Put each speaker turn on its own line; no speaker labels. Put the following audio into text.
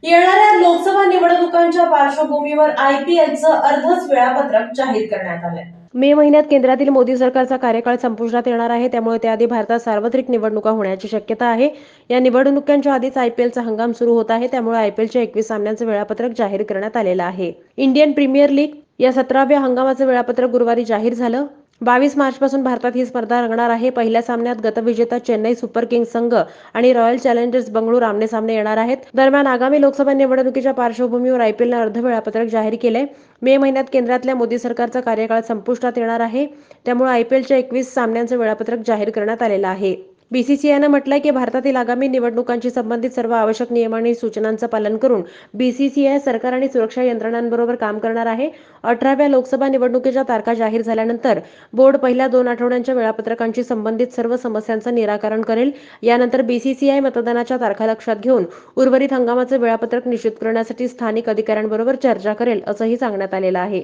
येणाऱ्या लोकसभा निवडणुकांच्या पार्श्वभूमीवर आयपीएलचं अर्धच वेळापत्रक जाहीर करण्यात आलंय. मे महिन्यात केंद्रातील मोदी सरकारचा कार्यकाळ संपुष्टात येणार आहे, त्यामुळे त्याआधी भारतात सार्वत्रिक निवडणुका होण्याची शक्यता आहे. या निवडणुकांच्या आधीच आयपीएलचा हंगाम सुरू होत आहे, त्यामुळे आयपीएलच्या 21 सामन्यांचं वेळापत्रक जाहीर करण्यात आलेलं आहे. इंडियन प्रीमियर लीग या 17व्या हंगामाचं वेळापत्रक गुरुवारी जाहीर झालं. 22 मार्चपासून भारतात ही स्पर्धा रंगणार आहे. पहिल्या सामन्यात गतविजेता चेन्नई सुपर किंग्ज संघ आणि रॉयल चॅलेंजर्स बंगळुरू आमने-सामने येणार आहेत. दरम्यान आगामी लोकसभा निवडणुकीच्या पार्श्वभूमीवर आयपीएलनं अर्ध वेळापत्रक जाहीर केलंय. मे महिन्यात केंद्रातल्या मोदी सरकारचा कार्यकाळ संपुष्टात येणार आहे, त्यामुळे आयपीएलच्या 21 सामन्यांचं वेळापत्रक जाहीर करण्यात आलेलं आहे. बीसीसीआयनं म्हटलंय की भारतातील आगामी निवडणुकांशी संबंधित सर्व आवश्यक नियम आणि सूचनांचं पालन करून बीसीसीआय सरकार आणि सुरक्षा यंत्रणांबरोबर काम करणार आहे. 18व्या लोकसभा निवडणुकीच्या तारखा जाहीर झाल्यानंतर बोर्ड पहिल्या 2 आठवड्यांच्या वेळापत्रकांशी संबंधित सर्व समस्यांचं निराकरण करेल. यानंतर बीसीसीआय मतदानाच्या तारखा लक्षात घेऊन उर्वरित हंगामाचं वेळापत्रक निश्चित करण्यासाठी स्थानिक अधिकाऱ्यांबरोबर चर्चा करेल, असंही सांगण्यात आलेलं आहे.